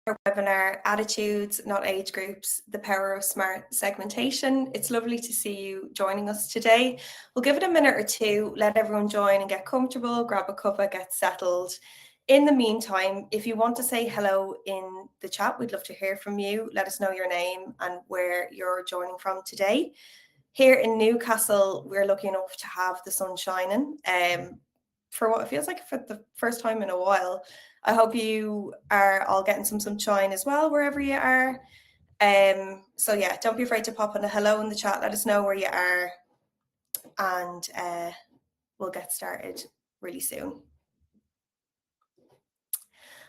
our webinar, Attitudes, Not Age Groups, The Power of Smart Segmentation. It's lovely to see you joining us today. We'll give it a minute or two, let everyone join and get comfortable, grab a cuppa, get settled. In the meantime, if you want to say hello in the chat, we'd love to hear from you. Let us know your name and where you're joining from today. Here in Newcastle, we're lucky enough to have the sun shining for what it feels like for the first time in a while. I hope you are all getting some sunshine as well, wherever you are. So yeah, don't be afraid to pop in a hello in the chat. Let us know where you are, and we'll get started really soon.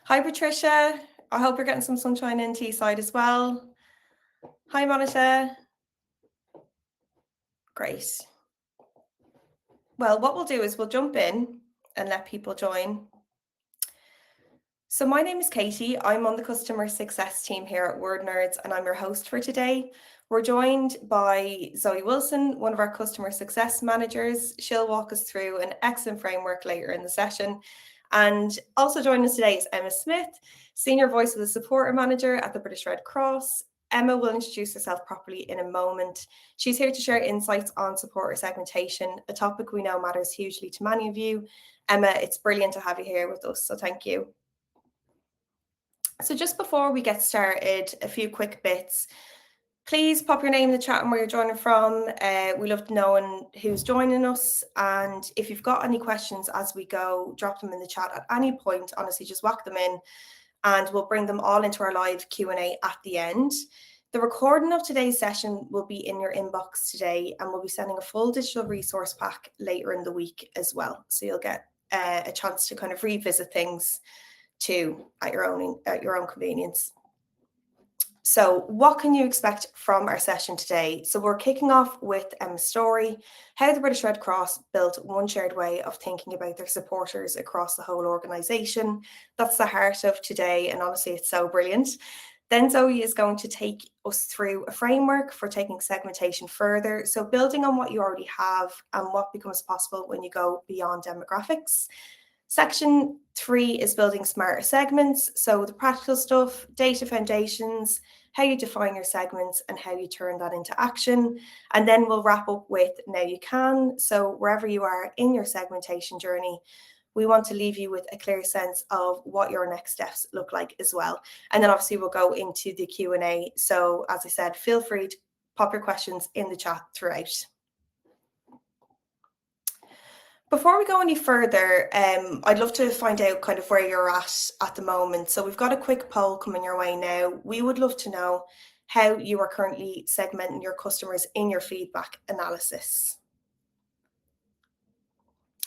Hi, Patricia. I hope you're getting some sunshine in Teesside as well. Hi, Monica. Great. Well, what we'll do is we'll jump in and let people join. So my name is Katie. I'm on the customer success team here at Wordnerds, and I'm your host for today. We're joined by Zoe Wilson, one of our customer success managers. She'll walk us through an excellent framework later in the session. And also joining us today is Emma Smith, Senior Voice of the Supporter Manager at the British Red Cross. Emma will introduce herself properly in a moment. She's here to share insights on supporter segmentation, a topic we know matters hugely to many of you. Emma, it's brilliant to have you here with us, so thank you. So just before we get started, a few quick bits. Please pop your name in the chat and where you're joining from. We love knowing who's joining us. And if you've got any questions as we go, drop them in the chat at any point. Honestly, just whack them in and we'll bring them all into our live Q&A at the end. The recording of today's session will be in your inbox today, and we'll be sending a full digital resource pack later in the week as well. So you'll get a chance to kind of revisit things too at your own convenience. So what can you expect from our session today? So we're kicking off with Emma's story, how the British Red Cross built one shared way of thinking about their supporters across the whole organisation. That's the heart of today, and honestly, it's so brilliant. Then Zoe is going to take us through a framework for taking segmentation further. So building on what you already have and what becomes possible when you go beyond demographics. Section 3 is building smarter segments. So the practical stuff, data foundations, how you define your segments and how you turn that into action. And then we'll wrap up with Now You Can. So wherever you are in your segmentation journey, we want to leave you with a clear sense of what your next steps look like as well. And then obviously we'll go into the Q&A. So as I said, feel free to pop your questions in the chat throughout. Before we go any further, I'd love to find out kind of where you're at the moment. So we've got a quick poll coming your way now. We would love to know how you are currently segmenting your customers in your feedback analysis.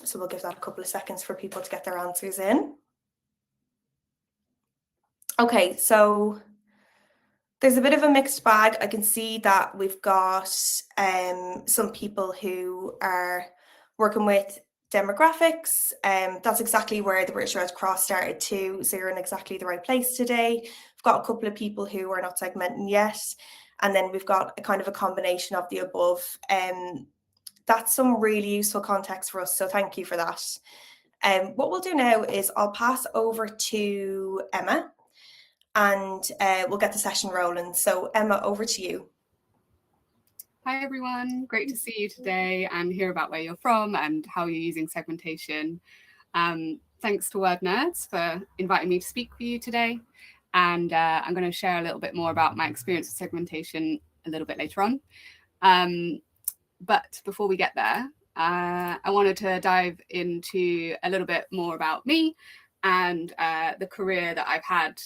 So we'll give that a couple of seconds for people to get their answers in. Okay, so there's a bit of a mixed bag. I can see that we've got some people who are working with demographics. That's exactly where the British Red Cross started too. So you're in exactly the right place today. We've got a couple of people who are not segmenting yet. And then we've got a kind of a combination of the above. That's some really useful context for us. So thank you for that. What we'll do now is I'll pass over to Emma and we'll get the session rolling. So Emma, over to you. Hi everyone, great to see you today and hear about where you're from and how you're using segmentation. Thanks to Wordnerds for inviting me to speak for you today. And I'm going to share a little bit more about my experience with segmentation a little bit later on. But before we get there, I wanted to dive into a little bit more about me and the career that I've had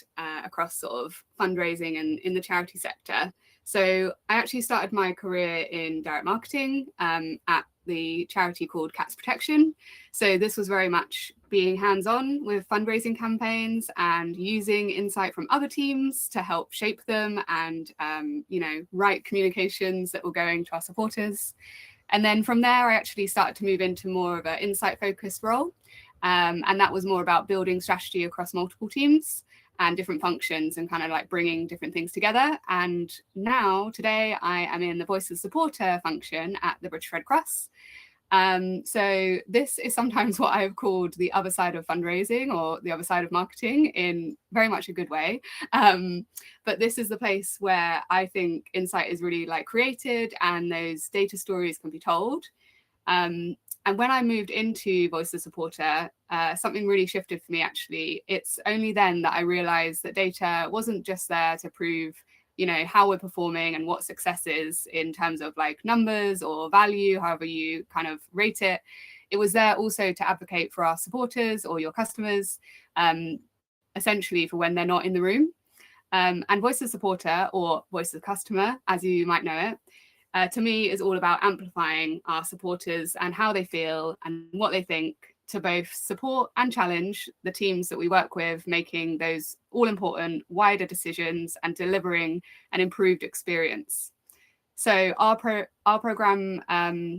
across sort of fundraising and in the charity sector. So I actually started my career in direct marketing at the charity called Cats Protection. So this was very much being hands-on with fundraising campaigns and using insight from other teams to help shape them and, write communications that were going to our supporters. And then from there, I actually started to move into more of an insight-focused role. And that was more about building strategy across multiple teams and different functions and kind of like bringing different things together. And now, today, I am in the Voice of Supporter function at the British Red Cross. So this is sometimes what I've called the other side of fundraising, or the other side of marketing, in very much a good way. But this is the place where I think insight is really like created and those data stories can be told. And when I moved into Voice of Supporter, something really shifted for me, actually. It's only then that I realized that data wasn't just there to prove, you know, how we're performing and what success is in terms of like numbers or value, however you kind of rate it. It was there also to advocate for our supporters or your customers, essentially for when they're not in the room. And Voice of Supporter, or Voice of Customer, as you might know it, to me is all about amplifying our supporters and how they feel and what they think, to both support and challenge the teams that we work with, making those all important wider decisions and delivering an improved experience. So our program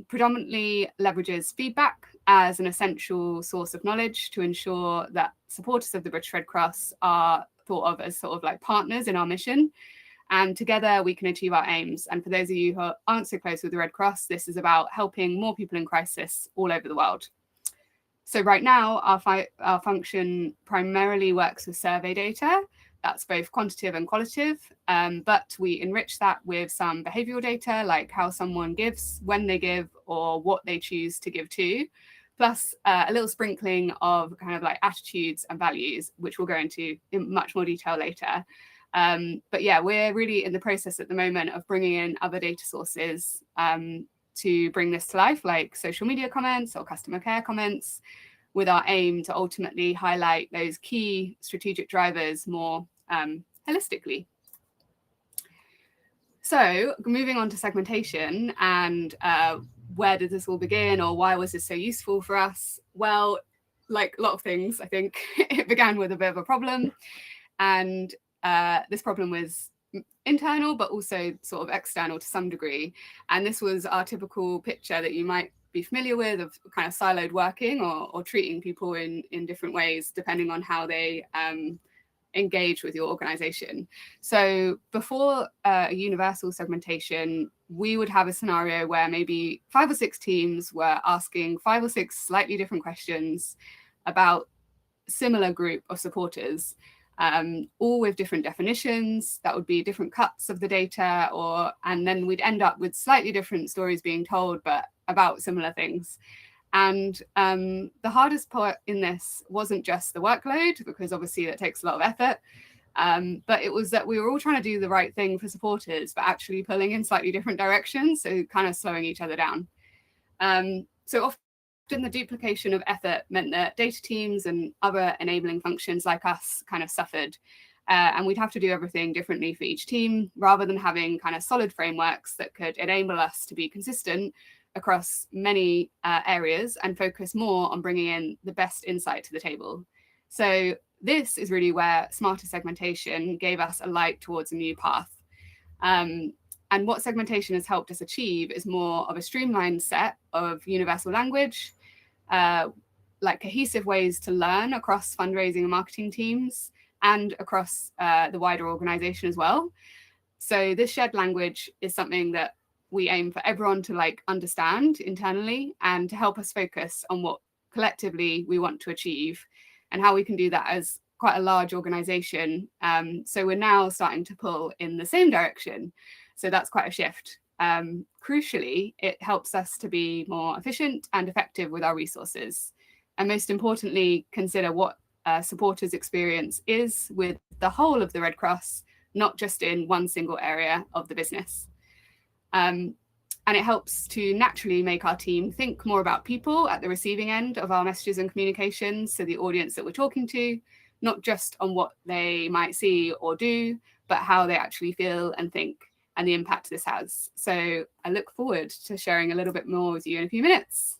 predominantly leverages feedback as an essential source of knowledge to ensure that supporters of the British Red Cross are thought of as sort of like partners in our mission. And together we can achieve our aims. And for those of you who aren't so close with the Red Cross, this is about helping more people in crisis all over the world. So right now, our function primarily works with survey data. That's both quantitative and qualitative, but we enrich that with some behavioural data, like how someone gives, when they give, or what they choose to give to, plus a little sprinkling of kind of like attitudes and values, which we'll go into in much more detail later. But yeah, we're really in the process at the moment of bringing in other data sources to bring this to life, like social media comments or customer care comments, with our aim to ultimately highlight those key strategic drivers more holistically. So moving on to segmentation and where did this all begin, or why was this so useful for us? Well, like a lot of things, I think it began with a bit of a problem. And this problem was internal, but also sort of external to some degree. And this was our typical picture that you might be familiar with, of kind of siloed working or treating people in different ways, depending on how they engage with your organization. So before a universal segmentation, we would have a scenario where maybe 5 or 6 teams were asking 5 or 6 slightly different questions about similar group of supporters, all with different definitions. That would be different cuts of the data, and then we'd end up with slightly different stories being told, but about similar things. And the hardest part in this wasn't just the workload, because obviously that takes a lot of effort, but it was that we were all trying to do the right thing for supporters, but actually pulling in slightly different directions, so kind of slowing each other down. So often the duplication of effort meant that data teams and other enabling functions like us kind of suffered. And we'd have to do everything differently for each team, rather than having kind of solid frameworks that could enable us to be consistent across many areas and focus more on bringing in the best insight to the table. So this is really where smarter segmentation gave us a light towards a new path. And what segmentation has helped us achieve is more of a streamlined set of universal language, like cohesive ways to learn across fundraising and marketing teams and across the wider organization as well. So this shared language is something that we aim for everyone to like understand internally, and to help us focus on what collectively we want to achieve and how we can do that as quite a large organization. So we're now starting to pull in the same direction. So that's quite a shift. Crucially, it helps us to be more efficient and effective with our resources. And most importantly, consider what supporters' experience is with the whole of the Red Cross, not just in one single area of the business. And it helps to naturally make our team think more about people at the receiving end of our messages and communications, so the audience that we're talking to, not just on what they might see or do, but how they actually feel and think, and the impact this has. So I look forward to sharing a little bit more with you in a few minutes.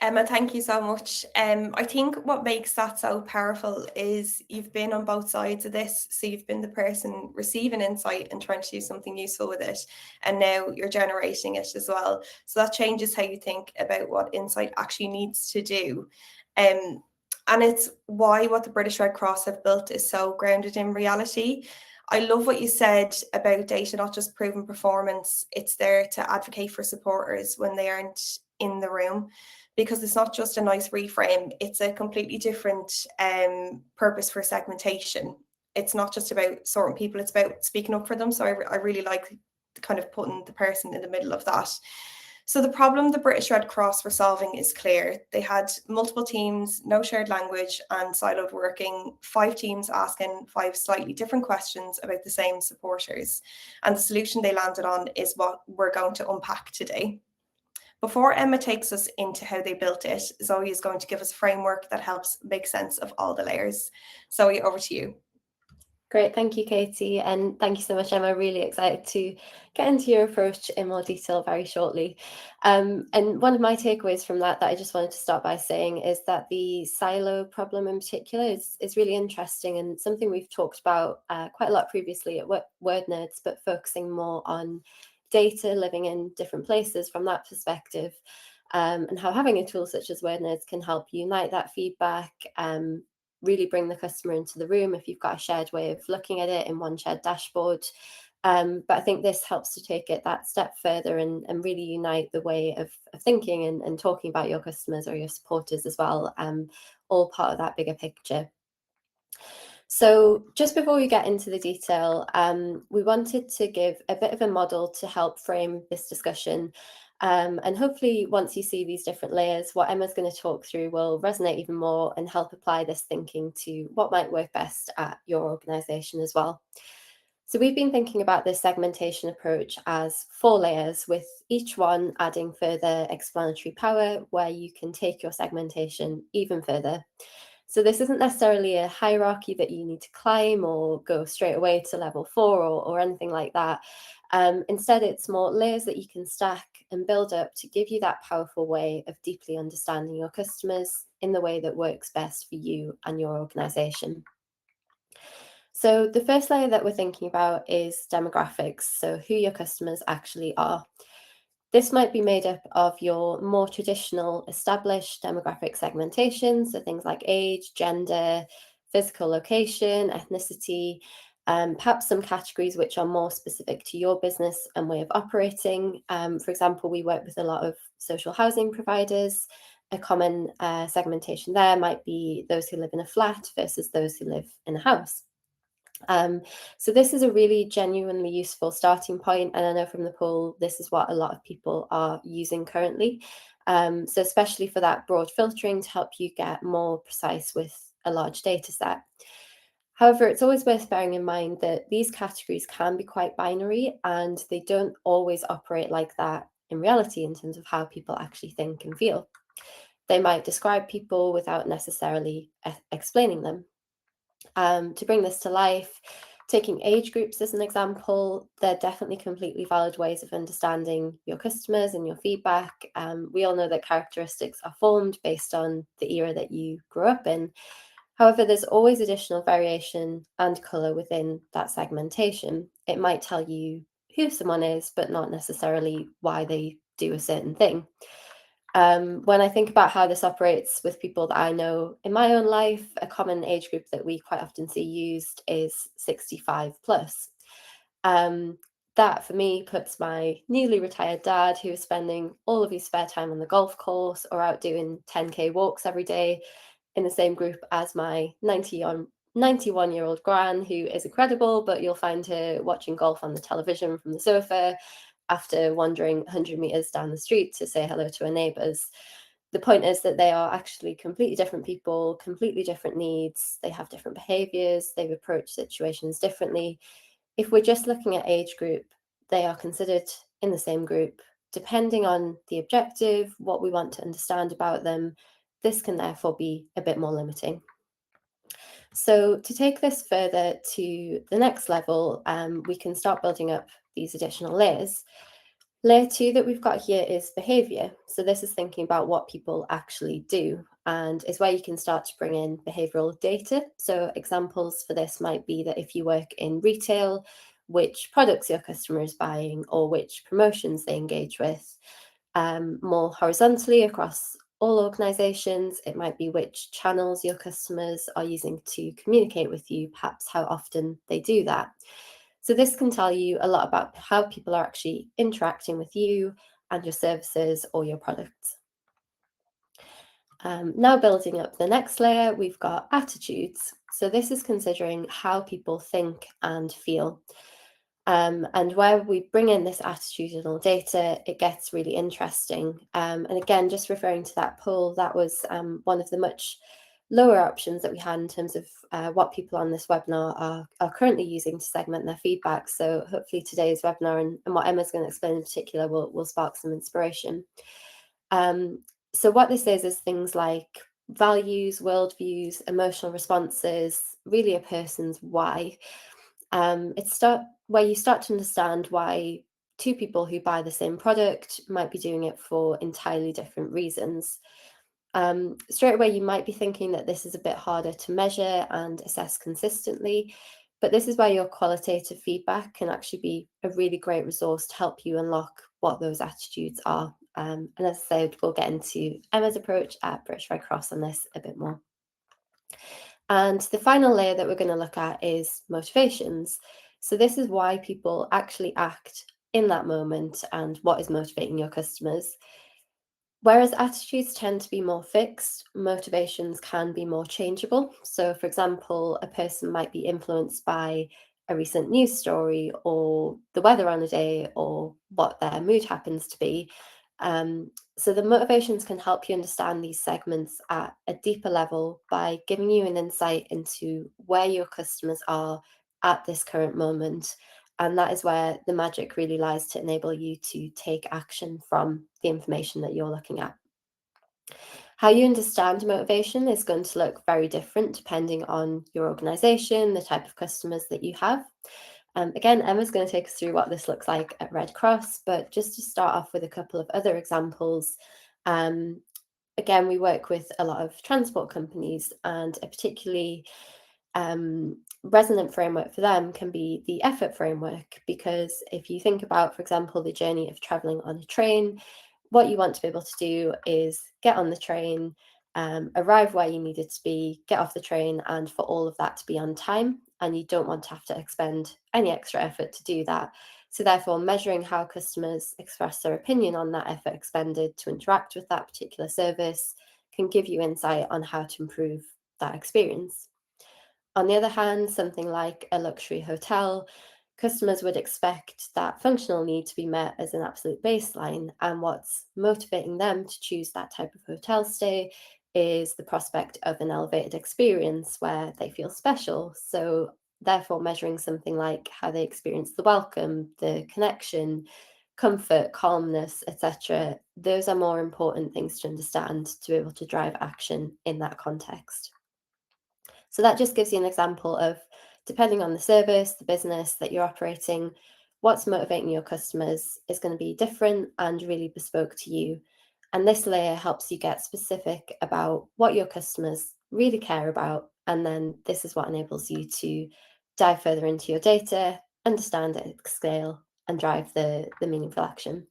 Emma, thank you so much. I think what makes that so powerful is you've been on both sides of this. So you've been the person receiving insight and trying to do something useful with it, and now you're generating it as well. So that changes how you think about what insight actually needs to do. And it's why what the British Red Cross have built is so grounded in reality. I love what you said about data not just proving performance, it's there to advocate for supporters when they aren't in the room, because it's not just a nice reframe, it's a completely different purpose for segmentation. It's not just about sorting people, it's about speaking up for them. So I really like kind of putting the person in the middle of that. So the problem the British Red Cross were solving is clear. They had multiple teams, no shared language, and siloed working, 5 teams asking 5 slightly different questions about the same supporters. And the solution they landed on is what we're going to unpack today. Before Emma takes us into how they built it, Zoe is going to give us a framework that helps make sense of all the layers. Zoe, over to you. Great, thank you, Katie, and thank you so much, Emma. Really excited to get into your approach in more detail very shortly. And one of my takeaways from that I just wanted to start by saying is that the silo problem in particular is really interesting and something we've talked about quite a lot previously at Wordnerds, but focusing more on data living in different places from that perspective, and how having a tool such as Wordnerds can help unite that feedback, really bring the customer into the room if you've got a shared way of looking at it in one shared dashboard. But I think this helps to take it that step further and really unite the way of thinking and talking about your customers or your supporters as well, all part of that bigger picture. So just before we get into the detail, we wanted to give a bit of a model to help frame this discussion. And hopefully once you see these different layers, what Emma's going to talk through will resonate even more and help apply this thinking to what might work best at your organisation as well. So we've been thinking about this segmentation approach as 4 layers, with each one adding further explanatory power where you can take your segmentation even further. So this isn't necessarily a hierarchy that you need to climb or go straight away to level 4 or anything like that. Instead, it's more layers that you can stack and build up to give you that powerful way of deeply understanding your customers in the way that works best for you and your organisation. So the first layer that we're thinking about is demographics, so who your customers actually are. This might be made up of your more traditional established demographic segmentation, so things like age, gender, physical location, ethnicity, perhaps some categories which are more specific to your business and way of operating. For example, we work with a lot of social housing providers. A common segmentation there might be those who live in a flat versus those who live in a house. So this is a really genuinely useful starting point, and I know from the poll this is what a lot of people are using currently. So especially for that broad filtering to help you get more precise with a large data set. However, it's always worth bearing in mind that these categories can be quite binary and they don't always operate like that in reality in terms of how people actually think and feel. They might describe people without necessarily explaining them. To bring this to life, taking age groups as an example, they're definitely completely valid ways of understanding your customers and your feedback. We all know that characteristics are formed based on the era that you grew up in. However, there's always additional variation and colour within that segmentation. It might tell you who someone is, but not necessarily why they do a certain thing. When I think about how this operates with people that I know in my own life, a common age group that we quite often see used is 65 plus. That for me puts my newly retired dad, who is spending all of his spare time on the golf course or out doing 10k walks every day, in the same group as my 91-year-old gran, who is incredible, but you'll find her watching golf on the television from the sofa after wandering 100 meters down the street to say hello to her neighbors. The point is that they are actually completely different people, completely different needs. They have different behaviors. They approach situations differently. If we're just looking at age group, they are considered in the same group. Depending on the objective, what we want to understand about them, this can therefore be a bit more limiting. So to take this further to the next level, we can start building up these additional layers. Layer 2 that we've got here is behaviour. So this is thinking about what people actually do, and is where you can start to bring in behavioural data. So examples for this might be that if you work in retail, which products your customer is buying or which promotions they engage with. More horizontally across all organisations. It might be which channels your customers are using to communicate with you, perhaps how often they do that. So this can tell you a lot about how people are actually interacting with you and your services or your products. Now building up the next layer, we've got attitudes. So this is considering how people think and feel. And where we bring in this attitudinal data, it gets really interesting. And again, just referring to that poll, that was one of the much lower options that we had in terms of what people on this webinar are currently using to segment their feedback. So hopefully today's webinar and what Emma's going to explain in particular will spark some inspiration. So what this is things like values, worldviews, emotional responses, really a person's why. It's where you start to understand why two people who buy the same product might be doing it for entirely different reasons. Straight away, you might be thinking that this is a bit harder to measure and assess consistently, but this is where your qualitative feedback can actually be a really great resource to help you unlock what those attitudes are. And as I said, we'll get into Emma's approach at British Red Cross on this a bit more. And the final layer that we're going to look at is motivations. So this is why people actually act in that moment and what is motivating your customers. Whereas attitudes tend to be more fixed, motivations can be more changeable. So for example, a person might be influenced by a recent news story or the weather on a day or what their mood happens to be. So the motivations can help you understand these segments at a deeper level by giving you an insight into where your customers are at this current moment. And that is where the magic really lies to enable you to take action from the information that you're looking at. How you understand motivation is going to look very different depending on your organisation, the type of customers that you have. Again, Emma's going to take us through what this looks like at Red Cross, but just to start off with a couple of other examples. Again, we work with a lot of transport companies, and a particularly resonant framework for them can be the effort framework, because if you think about, for example, the journey of traveling on a train, what you want to be able to do is get on the train, arrive where you needed to be, get off the train, and for all of that to be on time. And you don't want to have to expend any extra effort to do that. So therefore, measuring how customers express their opinion on that effort expended to interact with that particular service can give you insight on how to improve that experience. On the other hand, something like a luxury hotel, customers would expect that functional need to be met as an absolute baseline. And what's motivating them to choose that type of hotel stay is the prospect of an elevated experience where they feel special. So therefore, measuring something like how they experience the welcome, the connection, comfort, calmness, etc., those are more important things to understand to be able to drive action in that context. So that just gives you an example of, depending on the service, the business that you're operating, what's motivating your customers is going to be different and really bespoke to you. And this layer helps you get specific about what your customers really care about. And then this is what enables you to dive further into your data, understand it at scale, and drive the meaningful action.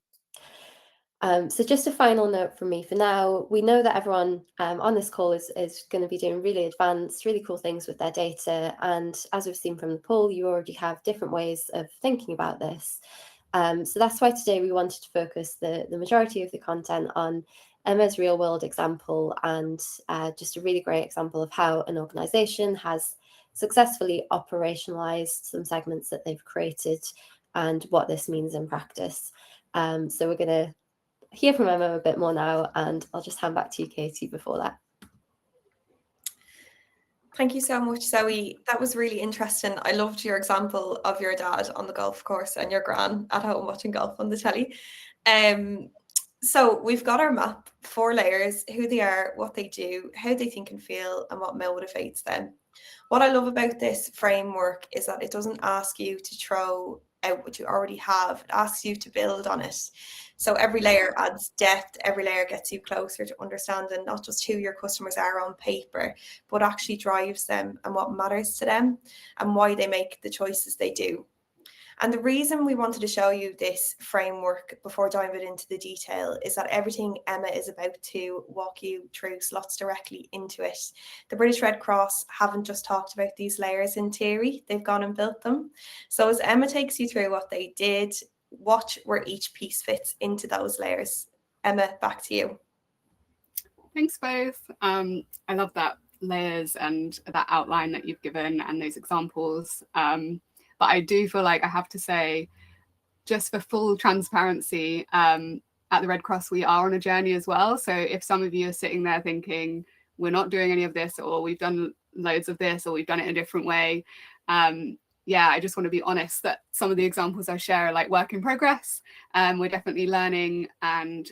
So just a final note from me for now. We know that everyone on this call is going to be doing really advanced, really cool things with their data. And as we've seen from the poll, you already have different ways of thinking about this. So that's why today we wanted to focus the majority of the content on Emma's real world example and just a really great example of how an organisation has successfully operationalised some segments that they've created and what this means in practice. So we're going to hear from Emma a bit more now, and I'll just hand back to you, Katie, before that. Thank you so much, Zoe. That was really interesting. I loved your example of your dad on the golf course and your gran at home watching golf on the telly. So we've got our map, 4 layers: who they are, what they do, how they think and feel, and what motivates them. What I love about this framework is that it doesn't ask you to throw out what you already have. It asks you to build on it. So every layer adds depth, every layer gets you closer to understanding not just who your customers are on paper, but actually drives them and what matters to them and why they make the choices they do. And the reason we wanted to show you this framework before diving into the detail is that everything Emma is about to walk you through slots directly into it. The British Red Cross haven't just talked about these layers in theory, they've gone and built them. So as Emma takes you through what they did, watch where each piece fits into those layers. Emma, back to you. Thanks both. I love that layers and that outline that you've given and those examples. But I do feel like I have to say, just for full transparency, at the Red Cross, we are on a journey as well. So if some of you are sitting there thinking, we're not doing any of this, or we've done loads of this, or we've done it in a different way, yeah, I just want to be honest that some of the examples I share are like work in progress. We're definitely learning, and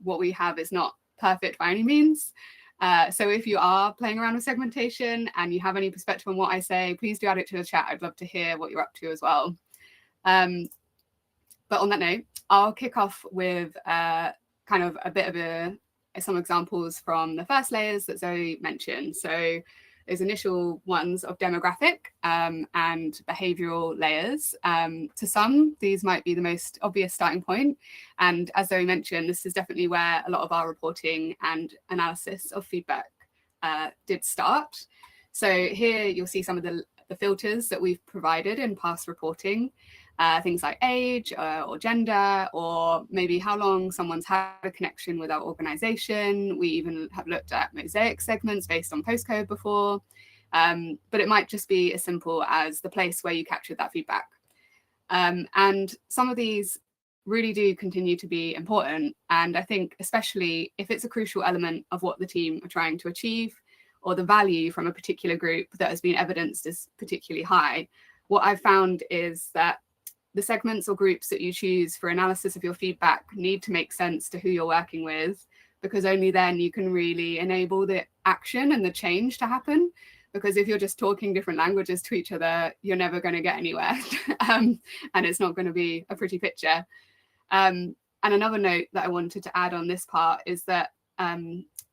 what we have is not perfect by any means. So if you are playing around with segmentation and you have any perspective on what I say, please do add it to the chat. I'd love to hear what you're up to as well. But on that note, I'll kick off with kind of a bit of some examples from the first layers that Zoe mentioned. So those initial ones of demographic and behavioural layers. To some, these might be the most obvious starting point. And as Zoe mentioned, this is definitely where a lot of our reporting and analysis of feedback did start. So here you'll see some of the filters that we've provided in past reporting. Things like age or gender, or maybe how long someone's had a connection with our organisation. We even have looked at mosaic segments based on postcode before, but it might just be as simple as the place where you captured that feedback. And some of these really do continue to be important. And I think especially if it's a crucial element of what the team are trying to achieve, or the value from a particular group that has been evidenced as particularly high, what I've found is that the segments or groups that you choose for analysis of your feedback need to make sense to who you're working with, because only then you can really enable the action and the change to happen. Because if you're just talking different languages to each other, you're never going to get anywhere. And it's not going to be a pretty picture. And another note that I wanted to add on this part is that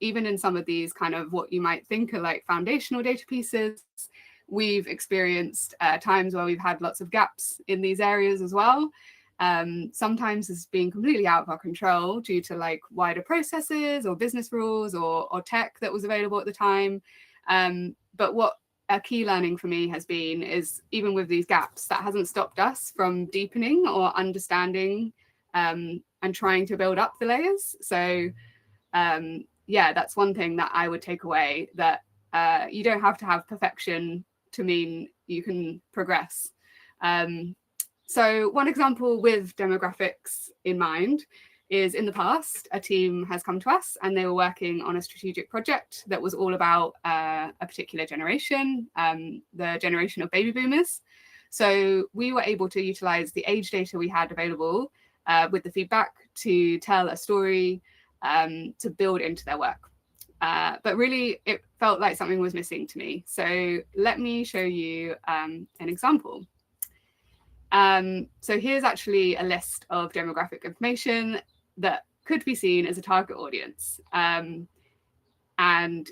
even in some of these kind of what you might think are like foundational data pieces, we've experienced times where we've had lots of gaps in these areas as well. Sometimes it's been completely out of our control due to like wider processes or business rules or tech that was available at the time. But what a key learning for me has been is even with these gaps, that hasn't stopped us from deepening or understanding and trying to build up the layers. So yeah, that's one thing that I would take away, that you don't have to have perfection to mean you can progress. So one example with demographics in mind is in the past, a team has come to us and they were working on a strategic project that was all about a particular generation, the generation of baby boomers. So we were able to utilize the age data we had available with the feedback to tell a story to build into their work. But really, it felt like something was missing to me. So let me show you an example. So here's actually a list of demographic information that could be seen as a target audience. And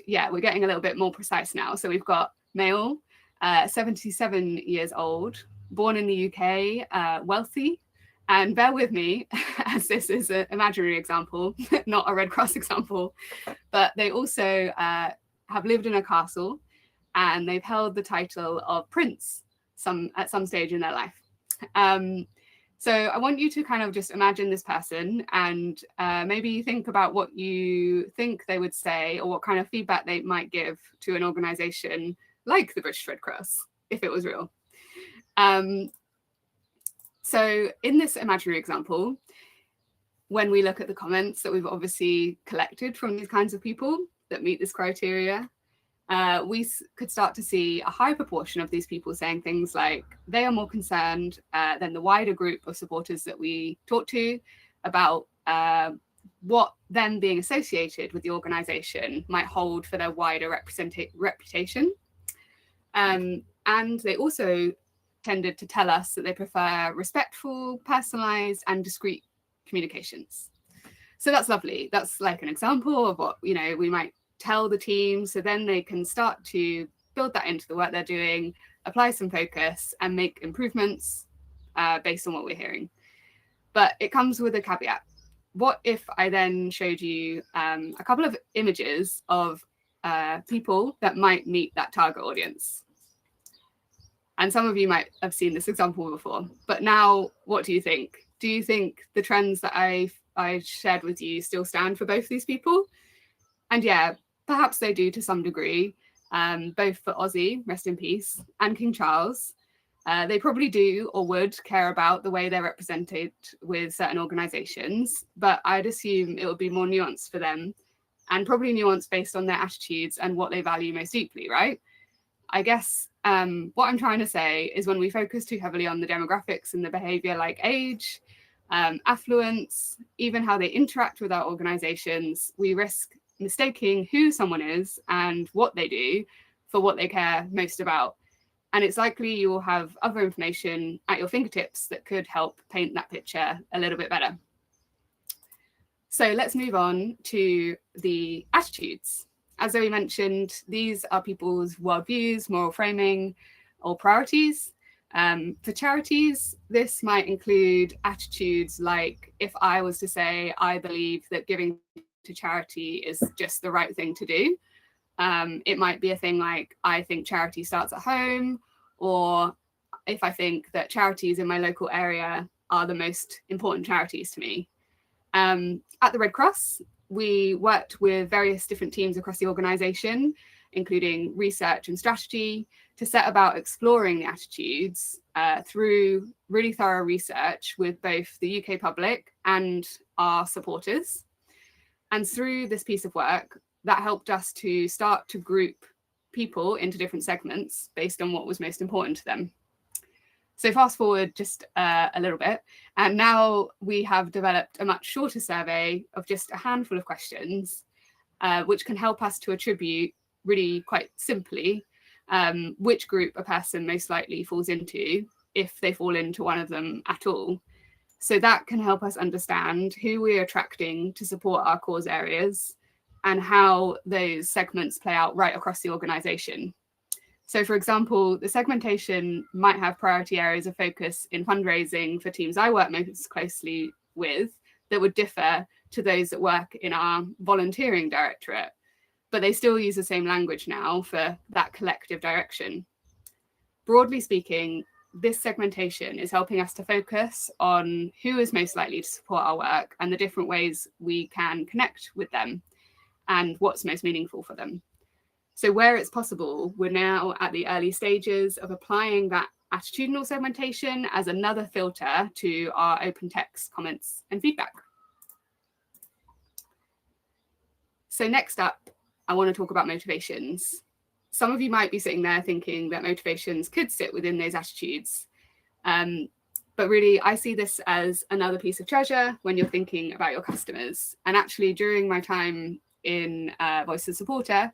yeah, we're getting a little bit more precise now. So we've got male, 77 years old, born in the UK, wealthy. And bear with me, as this is an imaginary example, not a Red Cross example, but they also have lived in a castle and they've held the title of prince at some stage in their life. So I want you to kind of just imagine this person and maybe think about what you think they would say or what kind of feedback they might give to an organization like the British Red Cross, if it was real. So in this imaginary example, when we look at the comments that we've obviously collected from these kinds of people that meet this criteria, we could start to see a high proportion of these people saying things like they are more concerned than the wider group of supporters that we talk to about what them being associated with the organisation might hold for their wider reputation. And they also tended to tell us that they prefer respectful, personalised and discreet communications. So that's lovely. That's like an example of what, you know, we might tell the team, so then they can start to build that into the work they're doing, apply some focus and make improvements based on what we're hearing. But it comes with a caveat. What if I then showed you a couple of images of people that might meet that target audience? And some of you might have seen this example before, but now what do you think? Do you think the trends that I shared with you still stand for both these people? And yeah, perhaps they do to some degree, both for Ozzy, rest in peace, and King Charles. They probably do or would care about the way they're represented with certain organizations, but I'd assume it would be more nuanced for them, and probably nuanced based on their attitudes and what they value most deeply, right? I guess what I'm trying to say is when we focus too heavily on the demographics and the behavior like age, affluence, even how they interact with our organizations, we risk mistaking who someone is and what they do for what they care most about. And it's likely you will have other information at your fingertips that could help paint that picture a little bit better. So let's move on to the attitudes. As Zoe mentioned, these are people's worldviews, moral framing, or priorities. For charities, this might include attitudes like, if I was to say, I believe that giving to charity is just the right thing to do. It might be a thing like, I think charity starts at home, or if I think that charities in my local area are the most important charities to me. At the Red Cross, we worked with various different teams across the organisation, including research and strategy, to set about exploring the attitudes through really thorough research with both the UK public and our supporters. And through this piece of work, that helped us to start to group people into different segments based on what was most important to them. So fast forward just a little bit, and now we have developed a much shorter survey of just a handful of questions, which can help us to attribute really quite simply which group a person most likely falls into, if they fall into one of them at all. So that can help us understand who we're attracting to support our cause areas and how those segments play out right across the organisation. So for example, the segmentation might have priority areas of focus in fundraising for teams I work most closely with that would differ to those that work in our volunteering directorate, but they still use the same language now for that collective direction. Broadly speaking, this segmentation is helping us to focus on who is most likely to support our work and the different ways we can connect with them and what's most meaningful for them. So where it's possible, we're now at the early stages of applying that attitudinal segmentation as another filter to our open text comments and feedback. So next up, I want to talk about motivations. Some of you might be sitting there thinking that motivations could sit within those attitudes. But really, I see this as another piece of treasure when you're thinking about your customers. And actually, during my time in Voice of Supporter,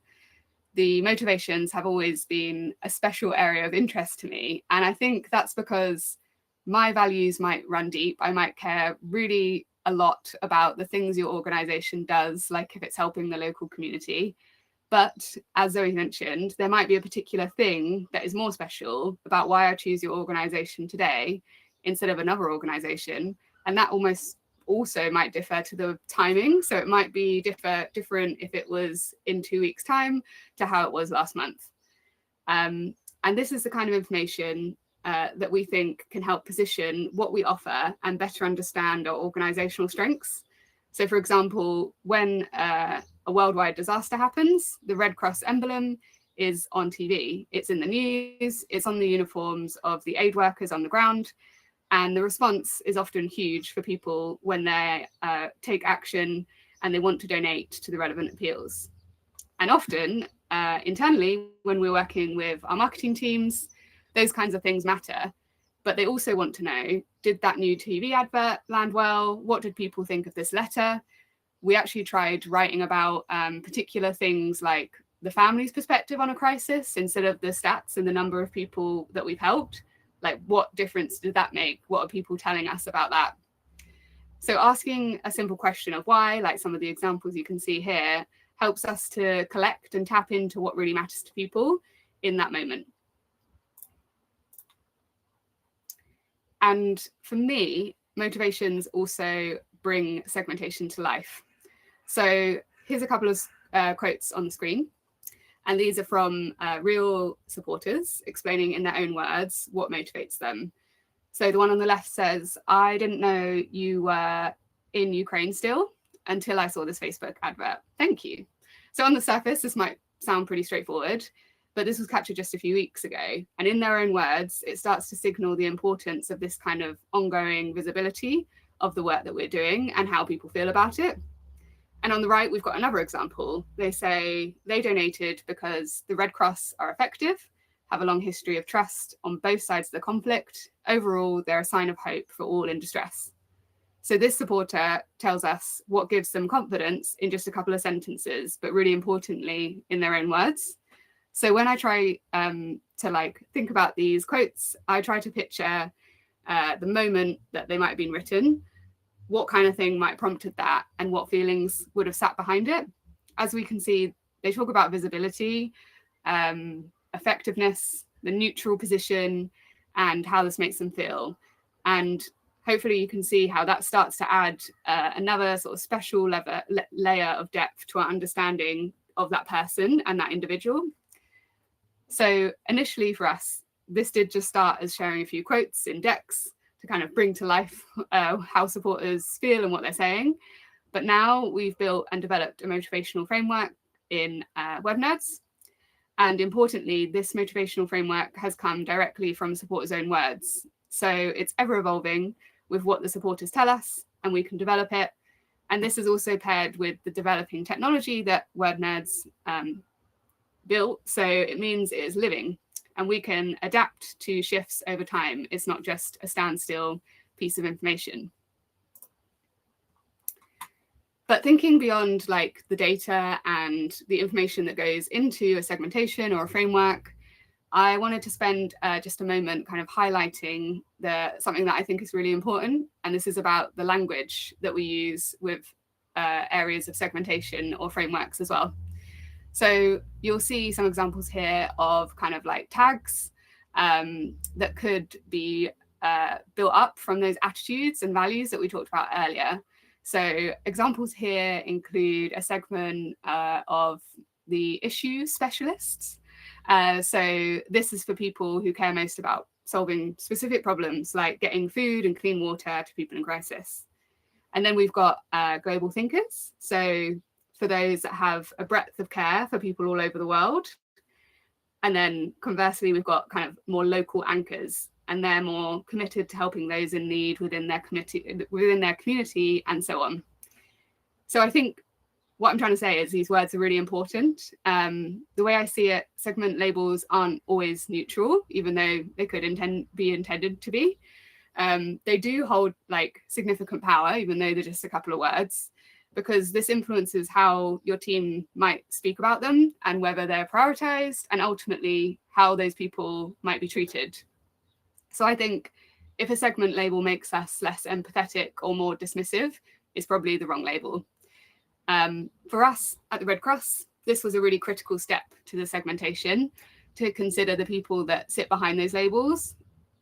the motivations have always been a special area of interest to me. And I think that's because my values might run deep. I might care really a lot about the things your organization does, like if it's helping the local community. But as Zoe mentioned, there might be a particular thing that is more special about why I choose your organization today instead of another organization. And that almost also might differ to the timing. So it might be different if it was in 2 weeks' time to how it was last month. And this is the kind of information that we think can help position what we offer and better understand our organizational strengths. So for example, when a worldwide disaster happens, the Red Cross emblem is on TV. It's in the news, it's on the uniforms of the aid workers on the ground. And the response is often huge for people when they take action and they want to donate to the relevant appeals. And often, internally, when we're working with our marketing teams, those kinds of things matter. But they also want to know, did that new TV advert land well? What did people think of this letter? We actually tried writing about particular things like the family's perspective on a crisis instead of the stats and the number of people that we've helped. Like, what difference did that make? What are people telling us about that? So asking a simple question of why, like some of the examples you can see here, helps us to collect and tap into what really matters to people in that moment. And for me, motivations also bring segmentation to life. So here's a couple of quotes on the screen. And these are from real supporters explaining in their own words what motivates them. So the one on the left says, "I didn't know you were in Ukraine still until I saw this Facebook advert. Thank you." So on the surface, this might sound pretty straightforward, but this was captured just a few weeks ago. And in their own words, it starts to signal the importance of this kind of ongoing visibility of the work that we're doing and how people feel about it. And on the right, we've got another example. They say they donated because the Red Cross are effective, have a long history of trust on both sides of the conflict. Overall, they're a sign of hope for all in distress. So this supporter tells us what gives them confidence in just a couple of sentences, but really importantly, in their own words. So when I try to think about these quotes, I try to picture the moment that they might have been written, what kind of thing might have prompted that, and what feelings would have sat behind it. As we can see, they talk about visibility, effectiveness, the neutral position, and how this makes them feel. And hopefully you can see how that starts to add another sort of special layer of depth to our understanding of that person and that individual. So initially for us, this did just start as sharing a few quotes in decks to kind of bring to life how supporters feel and what they're saying. But now we've built and developed a motivational framework in Wordnerds. And importantly, this motivational framework has come directly from supporters' own words. So it's ever evolving with what the supporters tell us, and we can develop it. And this is also paired with the developing technology that Wordnerds built. So it means it is living, and we can adapt to shifts over time. It's not just a standstill piece of information. But thinking beyond like the data and the information that goes into a segmentation or a framework, I wanted to spend just a moment kind of highlighting something that I think is really important. And this is about the language that we use with areas of segmentation or frameworks as well. So you'll see some examples here of kind of like tags that could be built up from those attitudes and values that we talked about earlier. So examples here include a segment of the issue specialists. So this is for people who care most about solving specific problems like getting food and clean water to people in crisis. And then we've got global thinkers. So for those that have a breadth of care for people all over the world. And then conversely, we've got kind of more local anchors, and they're more committed to helping those in need within their community, and so on. So I think what I'm trying to say is these words are really important. The way I see it, segment labels aren't always neutral, even though they could be intended to be. They do hold like significant power, even though they're just a couple of words, because this influences how your team might speak about them and whether they're prioritized, and ultimately how those people might be treated. So I think if a segment label makes us less empathetic or more dismissive, it's probably the wrong label. For us at the Red Cross, this was a really critical step to the segmentation, to consider the people that sit behind those labels.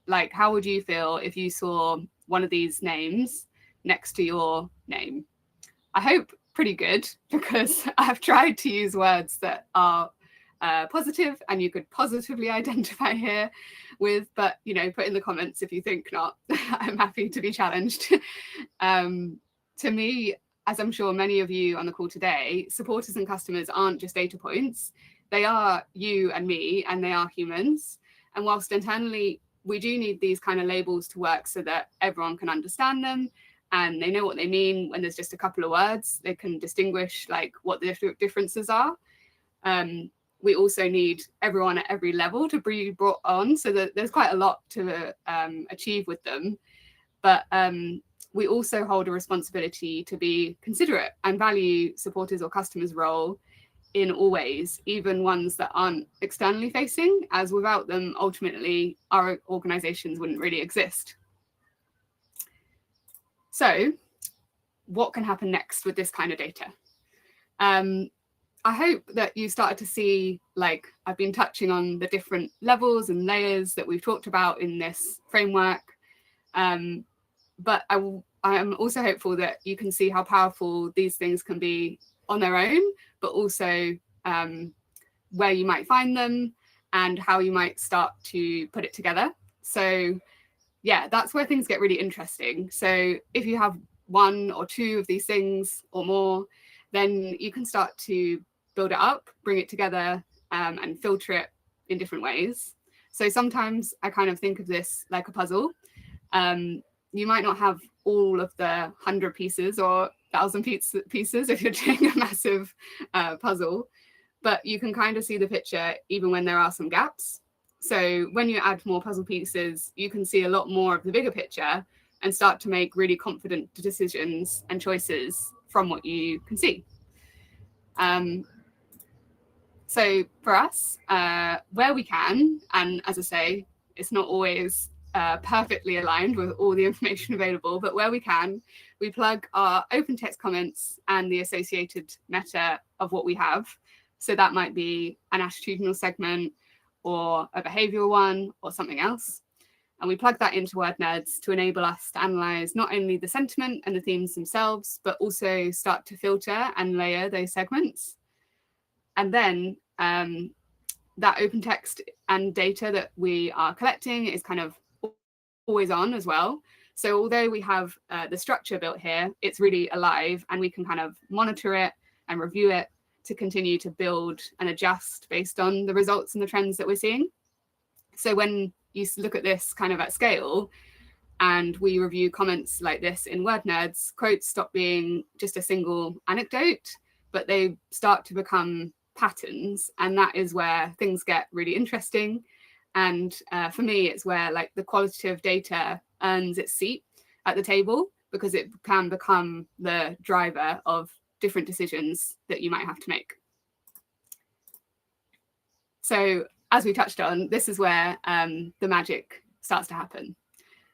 Like, how would you feel if you saw one of these names next to your name? I hope pretty good, because I've tried to use words that are positive and you could positively identify here with, but put in the comments if you think not. I'm happy to be challenged. To me, as I'm sure many of you on the call today, supporters and customers aren't just data points. They are you and me, and they are humans. And whilst internally we do need these kind of labels to work so that everyone can understand them and they know what they mean, when there's just a couple of words, they can distinguish like what the differences are. We also need everyone at every level to be brought on, so that there's quite a lot to achieve with them. But we also hold a responsibility to be considerate and value supporters or customers' role in all ways, even ones that aren't externally facing, as without them, ultimately, our organizations wouldn't really exist. So what can happen next with this kind of data? I hope that you started to see, like I've been touching on the different levels and layers that we've talked about in this framework. But I'm also hopeful that you can see how powerful these things can be on their own, but also where you might find them and how you might start to put it together. So yeah, that's where things get really interesting. So if you have one or two of these things or more, then you can start to build it up, bring it together, and filter it in different ways. So sometimes I kind of think of this like a puzzle. You might not have all of the 100 pieces or 1,000 pieces if you're doing a massive puzzle, but you can kind of see the picture even when there are some gaps. So when you add more puzzle pieces, you can see a lot more of the bigger picture and start to make really confident decisions and choices from what you can see. So for us, where we can, and as I say, it's not always perfectly aligned with all the information available, but where we can, we plug our open text comments and the associated meta of what we have. So that might be an attitudinal segment or a behaviour one or something else. And we plug that into Wordnerds to enable us to analyse not only the sentiment and the themes themselves, but also start to filter and layer those segments. And then that open text and data that we are collecting is kind of always on as well. So although we have the structure built here, it's really alive and we can kind of monitor it and review it to continue to build and adjust based on the results and the trends that we're seeing. So when you look at this kind of at scale and we review comments like this in Wordnerds, quotes stop being just a single anecdote, but they start to become patterns. And that is where things get really interesting. And for me, it's where like the qualitative data earns its seat at the table, because it can become the driver of different decisions that you might have to make. So as we touched on, this is where the magic starts to happen.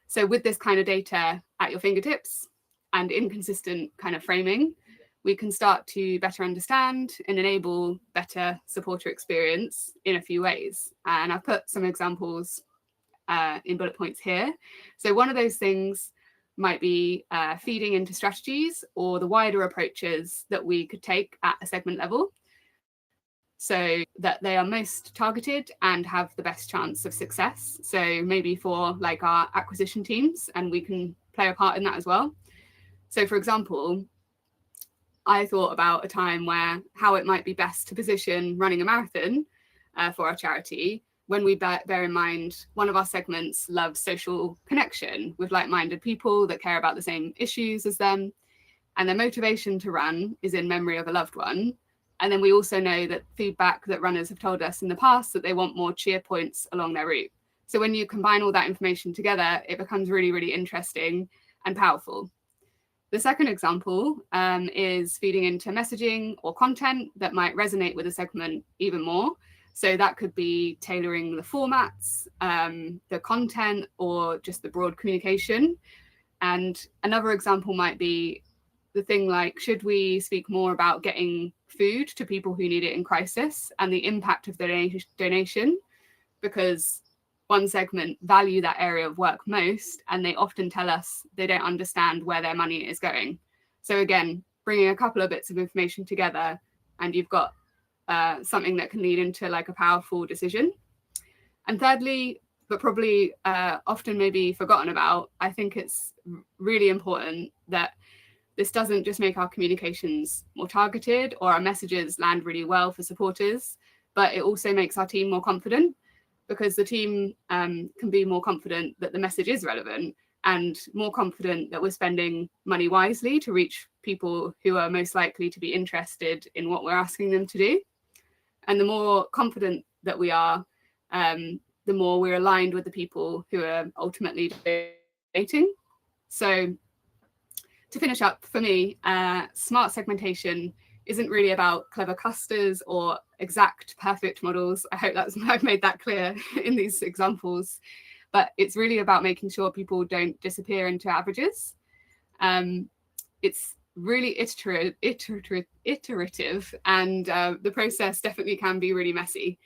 So with this kind of data at your fingertips and inconsistent kind of framing, we can start to better understand and enable better supporter experience in a few ways. And I've put some examples in bullet points here. So one of those things might be feeding into strategies or the wider approaches that we could take at a segment level, so that they are most targeted and have the best chance of success. So maybe for like our acquisition teams, and we can play a part in that as well. So for example, I thought about a time where how it might be best to position running a marathon for our charity, when we bear in mind one of our segments loves social connection with like-minded people that care about the same issues as them, and their motivation to run is in memory of a loved one. And then we also know that feedback that runners have told us in the past that they want more cheer points along their route. So when you combine all that information together, it becomes really, really interesting and powerful. The second example is feeding into messaging or content that might resonate with a segment even more. So that could be tailoring the formats, the content, or just the broad communication. And another example might be the thing like, should we speak more about getting food to people who need it in crisis and the impact of the donation? Because one segment value that area of work most, and they often tell us they don't understand where their money is going. So again, bringing a couple of bits of information together, and you've got something that can lead into like a powerful decision. And thirdly, but probably often maybe forgotten about, I think it's really important that this doesn't just make our communications more targeted or our messages land really well for supporters, but it also makes our team more confident, because the team can be more confident that the message is relevant and more confident that we're spending money wisely to reach people who are most likely to be interested in what we're asking them to do. And the more confident that we are, the more we're aligned with the people who are ultimately donating. So to finish up, for me, smart segmentation isn't really about clever clusters or exact perfect models. I hope I've made that clear in these examples, but it's really about making sure people don't disappear into averages. It's really iterative, and the process definitely can be really messy.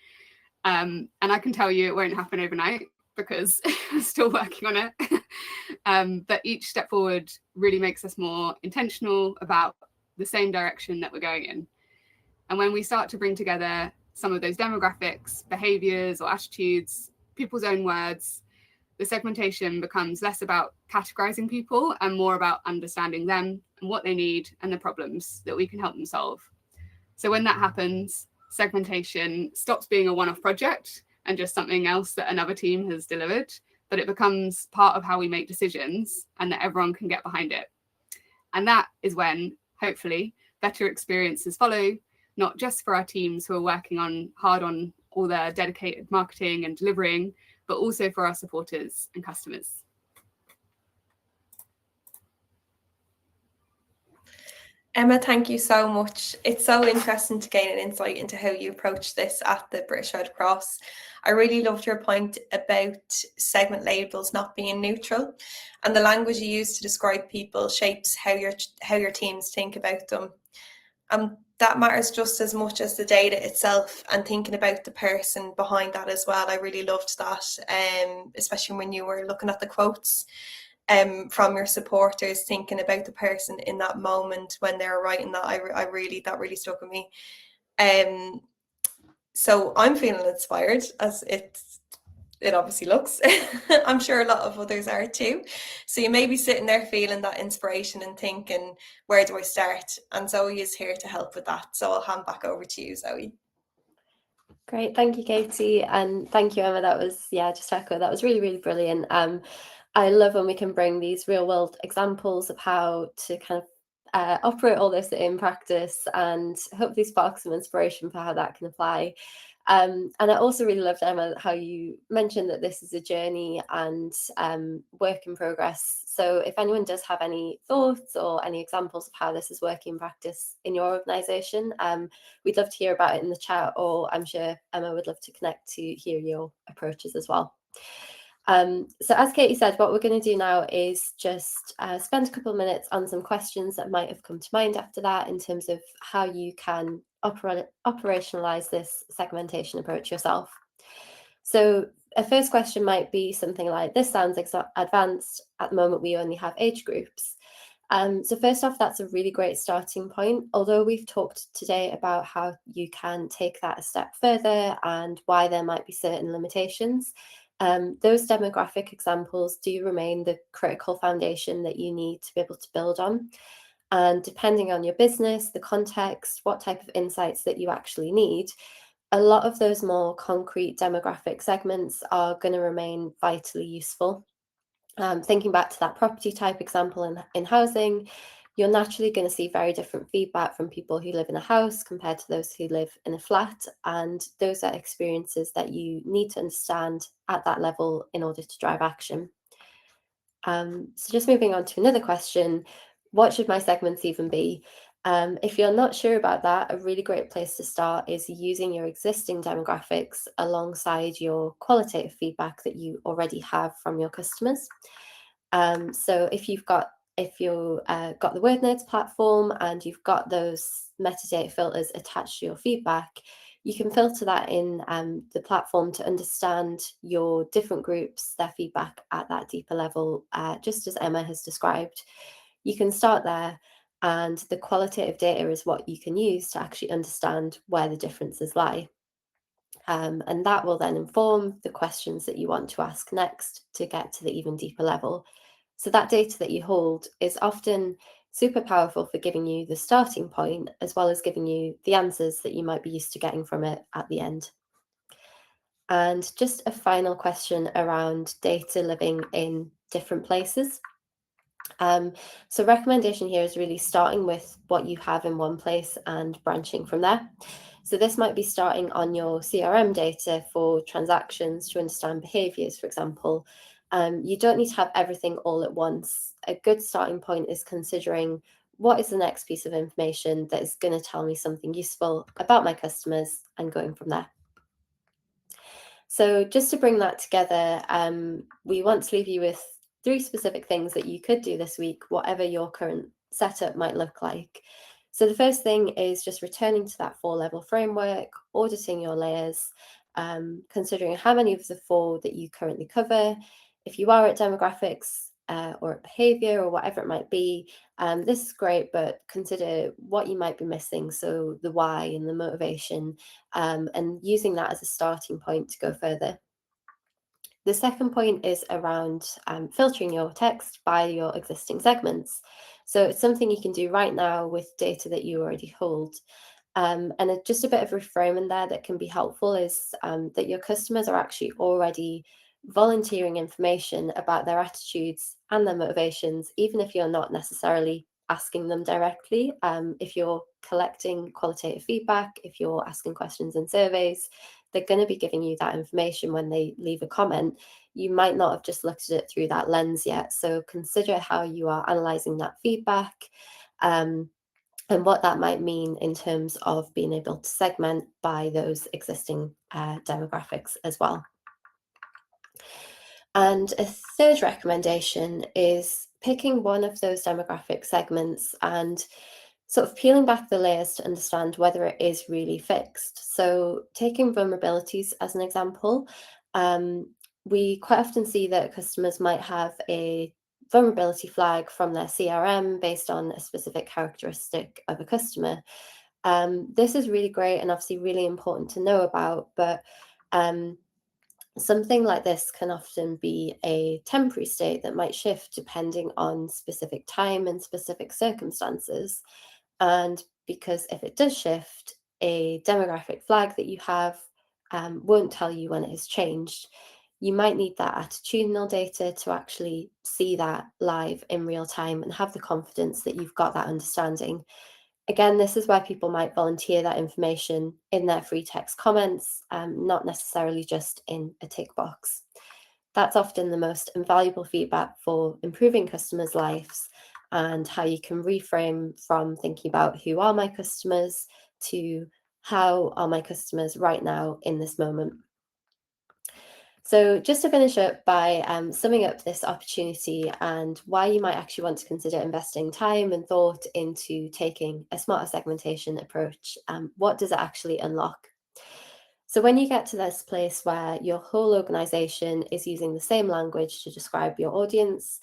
And I can tell you it won't happen overnight, because we're still working on it. But each step forward really makes us more intentional about the same direction that we're going in. And when we start to bring together some of those demographics, behaviours or attitudes, people's own words, the segmentation becomes less about categorising people and more about understanding them and what they need and the problems that we can help them solve. So when that happens, segmentation stops being a one-off project and just something else that another team has delivered, but it becomes part of how we make decisions and that everyone can get behind it. And that is when, hopefully, better experiences follow, not just for our teams who are working hard on all their dedicated marketing and delivering, but also for our supporters and customers. Emma, thank you so much. It's so interesting to gain an insight into how you approach this at the British Red Cross. I really loved your point about segment labels not being neutral, and the language you use to describe people shapes how your teams think about them. That matters just as much as the data itself, and thinking about the person behind that as well. I really loved that, especially when you were looking at the quotes from your supporters, thinking about the person in that moment when they were writing that. That really stuck with me. So I'm feeling inspired, as it obviously looks. I'm sure a lot of others are too. So you may be sitting there feeling that inspiration and thinking, where do I start? And Zoe is here to help with that. So I'll hand back over to you, Zoe. Great, thank you, Katie, and thank you, Emma. That was, just echo, that was really, really brilliant. I love when we can bring these real world examples of how to kind of operate all this in practice, and hopefully spark some inspiration for how that can apply. And I also really loved, Emma, how you mentioned that this is a journey and work in progress. So if anyone does have any thoughts or any examples of how this is working in practice in your organisation, we'd love to hear about it in the chat, or I'm sure Emma would love to connect to hear your approaches as well. So as Katie said, what we're going to do now is just spend a couple of minutes on some questions that might have come to mind after that, in terms of how you can operationalize this segmentation approach yourself. So a first question might be something like, this sounds advanced. At the moment, we only have age groups. So first off, that's a really great starting point. Although we've talked today about how you can take that a step further and why there might be certain limitations, those demographic examples do remain the critical foundation that you need to be able to build on. And depending on your business, the context, what type of insights that you actually need, a lot of those more concrete demographic segments are going to remain vitally useful. Thinking back to that property type example in housing, you're naturally going to see very different feedback from people who live in a house compared to those who live in a flat. And those are experiences that you need to understand at that level in order to drive action. So just moving on to another question, what should my segments even be? If you're not sure about that, a really great place to start is using your existing demographics alongside your qualitative feedback that you already have from your customers. So if you've got the Wordnerds platform and you've got those metadata filters attached to your feedback, you can filter that in the platform to understand your different groups, their feedback at that deeper level, just as Emma has described. You can start there, and the qualitative data is what you can use to actually understand where the differences lie. And that will then inform the questions that you want to ask next to get to the even deeper level. So that data that you hold is often super powerful for giving you the starting point, as well as giving you the answers that you might be used to getting from it at the end. And just a final question around data living in different places. So recommendation here is really starting with what you have in one place and branching from there. So this might be starting on your CRM data for transactions to understand behaviours, for example. You don't need to have everything all at once. A good starting point is considering, what is the next piece of information that is going to tell me something useful about my customers, and going from there. So just to bring that together, we want to leave you with 3 specific things that you could do this week, whatever your current setup might look like. So the first thing is just returning to that 4-level framework, auditing your layers, considering how many of the 4 that you currently cover. If you are at demographics or at behaviour or whatever it might be, this is great, but consider what you might be missing. So the why and the motivation, and using that as a starting point to go further. The second point is around filtering your text by your existing segments. So it's something you can do right now with data that you already hold. And just a bit of reframing there that can be helpful is that your customers are actually already volunteering information about their attitudes and their motivations, even if you're not necessarily asking them directly. If you're collecting qualitative feedback, if you're asking questions in surveys, they're going to be giving you that information when they leave a comment. You might not have just looked at it through that lens yet. So consider how you are analysing that feedback, and what that might mean in terms of being able to segment by those existing demographics as well. And a third recommendation is picking one of those demographic segments and sort of peeling back the layers to understand whether it is really fixed. So taking vulnerabilities as an example, we quite often see that customers might have a vulnerability flag from their CRM based on a specific characteristic of a customer. This is really great and obviously really important to know about, but something like this can often be a temporary state that might shift depending on specific time and specific circumstances. And because if it does shift, a demographic flag that you have won't tell you when it has changed. You might need that attitudinal data to actually see that live in real time and have the confidence that you've got that understanding. Again, this is where people might volunteer that information in their free text comments, not necessarily just in a tick box. That's often the most invaluable feedback for improving customers' lives and how you can reframe from thinking about who are my customers to how are my customers right now in this moment. So just to finish up by summing up this opportunity and why you might actually want to consider investing time and thought into taking a smarter segmentation approach, what does it actually unlock? So when you get to this place where your whole organization is using the same language to describe your audience,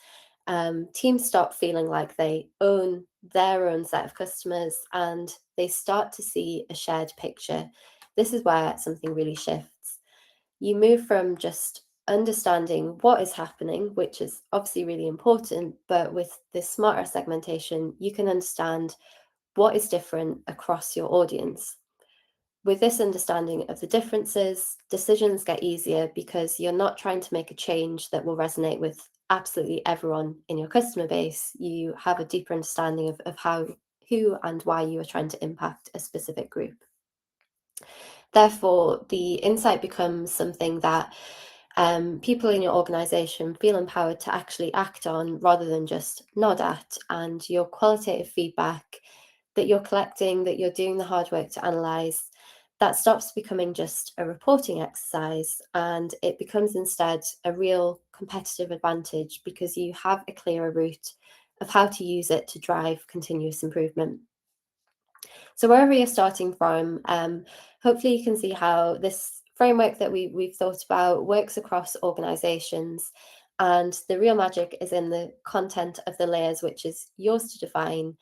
teams stop feeling like they own their own set of customers and they start to see a shared picture. This is where something really shifts. You move from just understanding what is happening, which is obviously really important, but with this smarter segmentation, you can understand what is different across your audience. With this understanding of the differences, decisions get easier because you're not trying to make a change that will resonate with absolutely everyone in your customer base. You have a deeper understanding of how, who and why you are trying to impact a specific group. Therefore, the insight becomes something that people in your organization feel empowered to actually act on rather than just nod at. And your qualitative feedback that you're collecting, that you're doing the hard work to analyze, that stops becoming just a reporting exercise and it becomes instead a real competitive advantage because you have a clearer route of how to use it to drive continuous improvement. So wherever you're starting from, hopefully you can see how this framework that we've thought about works across organizations. And the real magic is in the content of the layers, which is yours to define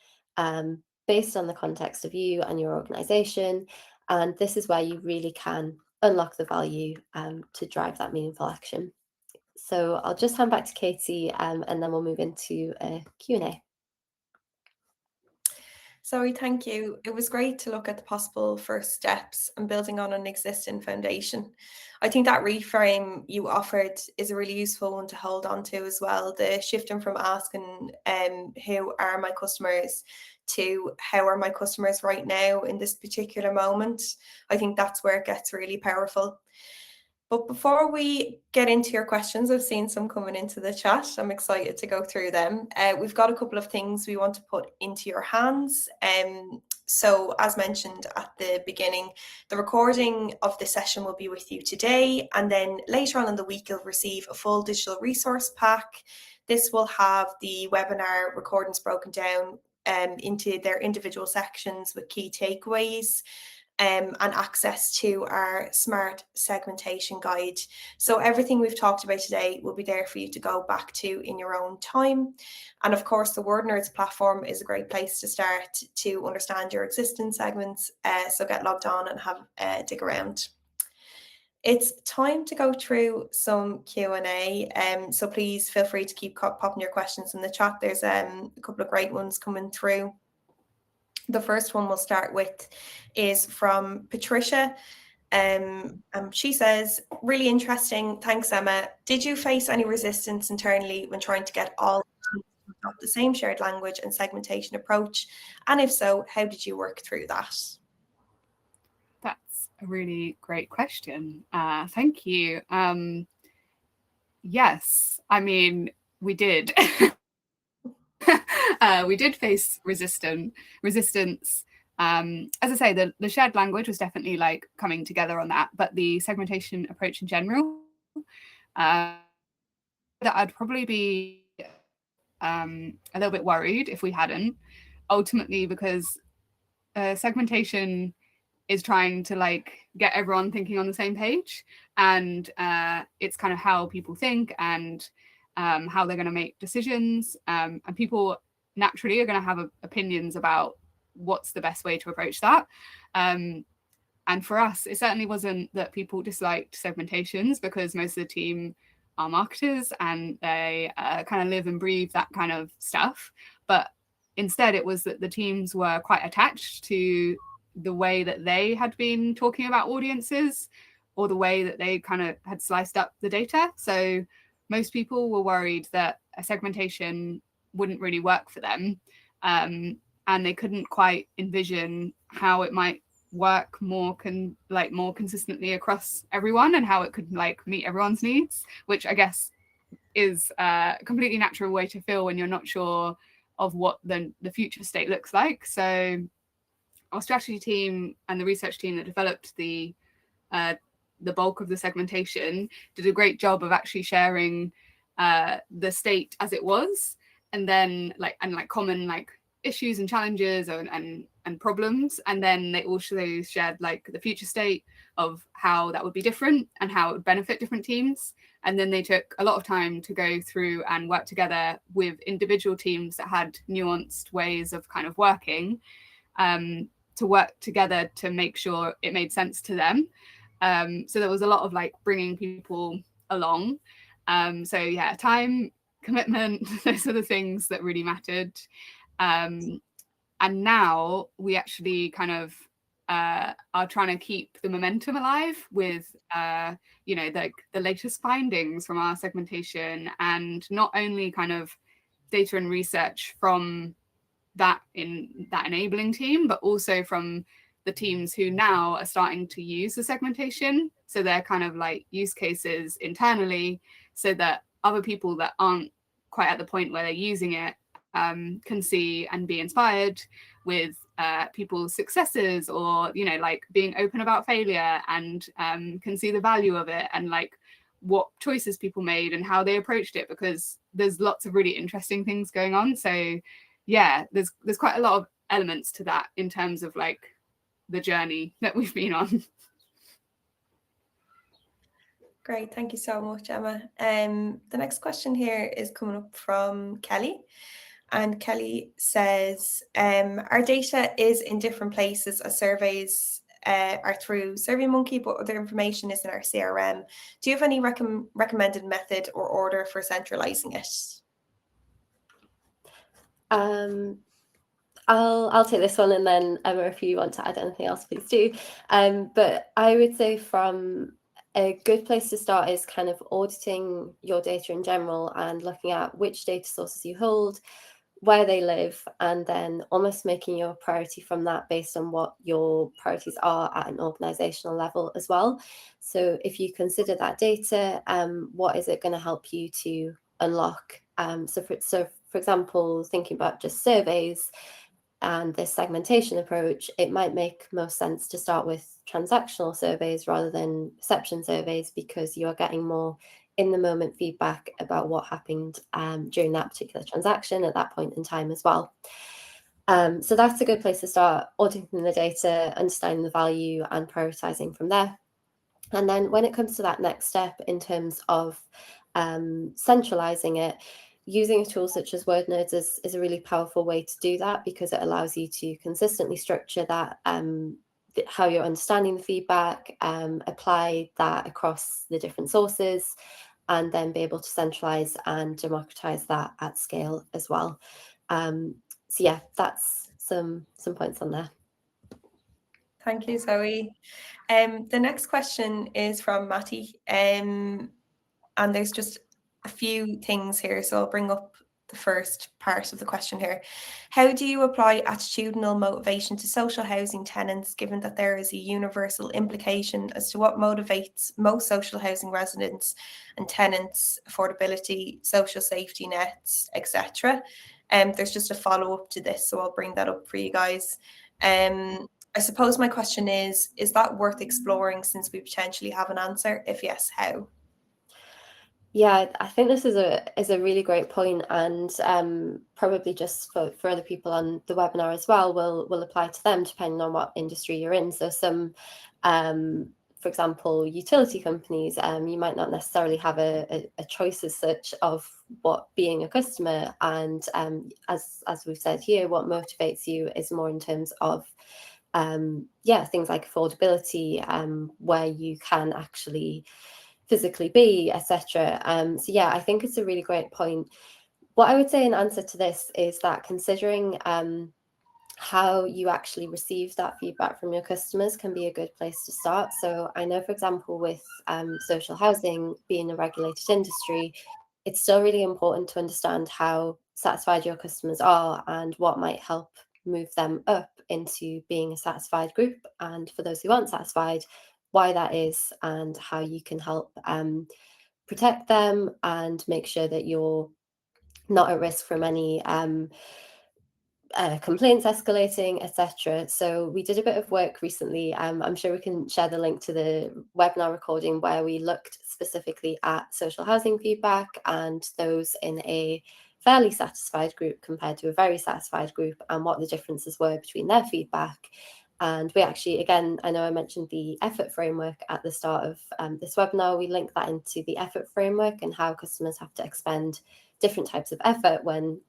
based on the context of you and your organization. And this is where you really can unlock the value to drive that meaningful action. So I'll just hand back to Katie and then we'll move into a Q&A. Zoe, thank you. It was great to look at the possible first steps and building on an existing foundation. I think that reframe you offered is a really useful one to hold on to as well. The shifting from asking who are my customers to how are my customers right now in this particular moment. I think that's where it gets really powerful. But before we get into your questions, I've seen some coming into the chat. I'm excited to go through them. We've got a couple of things we want to put into your hands. So as mentioned at the beginning, the recording of the session will be with you today. And then later on in the week, you'll receive a full digital resource pack. This will have the webinar recordings broken down into their individual sections with key takeaways. and access to our smart segmentation guide. So everything we've talked about today will be there for you to go back to in your own time. And of course, the Wordnerds platform is a great place to start to understand your existing segments. So get logged on and have a dig around. It's time to go through some Q&A, so please feel free to keep popping your questions in the chat. There's a couple of great ones coming through. The first one we'll start with is from Patricia. She says, really interesting. Thanks, Emma. Did you face any resistance internally when trying to get all to adopt the same shared language and segmentation approach? And if so, how did you work through that? That's a really great question. Thank you. Yes, I mean, we did. We did face resistance. As I say, the shared language was definitely like coming together on that, but the segmentation approach in general, that I'd probably be a little bit worried if we hadn't, ultimately, because segmentation is trying to like get everyone thinking on the same page, and it's kind of how people think and how they're going to make decisions, and people naturally are going to have opinions about what's the best way to approach that. And for us, it certainly wasn't that people disliked segmentations, because most of the team are marketers and they kind of live and breathe that kind of stuff. But instead, it was that the teams were quite attached to the way that they had been talking about audiences, or the way that they kind of had sliced up the data. So most people were worried that a segmentation wouldn't really work for them, and they couldn't quite envision how it might work more consistently across everyone, and how it could like meet everyone's needs, which I guess is a completely natural way to feel when you're not sure of what the future state looks like. So our strategy team and the research team that developed the bulk of the segmentation did a great job of actually sharing the state as it was, and then common like issues and challenges and problems, and then they also shared like the future state of how that would be different and how it would benefit different teams. And then they took a lot of time to go through and work together with individual teams that had nuanced ways of kind of working, to work together to make sure it made sense to them. So there was a lot of like bringing people along. So yeah, time, commitment, those are the things that really mattered. And now we actually kind of are trying to keep the momentum alive with the latest findings from our segmentation, and not only kind of data and research from that enabling team, but also from the teams who now are starting to use the segmentation. So they're kind of like use cases internally, so that other people that aren't quite at the point where they're using it can see and be inspired with people's successes, or like being open about failure, and can see the value of it, and like what choices people made and how they approached it, because there's lots of really interesting things going on. So yeah, there's quite a lot of elements to that in terms of like the journey that we've been on. Great, thank you so much, Emma. The next question here is coming up from Kelly. And Kelly says, our data is in different places as surveys are through SurveyMonkey, but other information is in our CRM. Do you have any recommended method or order for centralizing it? I'll take this one, and then Emma, if you want to add anything else, please do. But I would say from a good place to start is kind of auditing your data in general and looking at which data sources you hold, where they live, and then almost making your priority from that based on what your priorities are at an organizational level as well. So if you consider that data, what is it going to help you to unlock? So for example, thinking about just surveys and this segmentation approach, it might make most sense to start with transactional surveys rather than perception surveys, because you are getting more in the moment feedback about what happened during that particular transaction at that point in time as well. So that's a good place to start, auditing the data, understanding the value and prioritizing from there. And then when it comes to that next step in terms of centralizing it, using a tool such as Wordnerds is a really powerful way to do that, because it allows you to consistently structure that, how you're understanding the feedback, apply that across the different sources, and then be able to centralize and democratize that at scale as well. So yeah, that's some points on there. Thank you, Zoe. The next question is from Matty, and there's just a few things here, so I'll bring up the first part of the question here. How do you apply attitudinal motivation to social housing tenants, given that there is a universal implication as to what motivates most social housing residents and tenants: affordability, social safety nets, etc.? There's just a follow-up to this, so I'll bring that up for you guys. I suppose my question is that worth exploring, since we potentially have an answer? If yes, how? Yeah, I think this is a really great point, and probably just for other people on the webinar as well will apply to them, depending on what industry you're in. So some, for example, utility companies, you might not necessarily have a choice as such of what being a customer, and as we've said here, what motivates you is more in terms of things like affordability, where you can actually physically be, etc. So yeah, I think it's a really great point. What I would say in answer to this is that considering how you actually receive that feedback from your customers can be a good place to start. So I know, for example, with social housing being a regulated industry, it's still really important to understand how satisfied your customers are and what might help move them up into being a satisfied group. And for those who aren't satisfied, why that is and how you can help protect them and make sure that you're not at risk from any complaints escalating, etc. So we did a bit of work recently. I'm sure we can share the link to the webinar recording, where we looked specifically at social housing feedback and those in a fairly satisfied group compared to a very satisfied group, and what the differences were between their feedback. And we actually, again, I know I mentioned the effort framework at the start of this webinar. We link that into the effort framework and how customers have to expend different types of effort when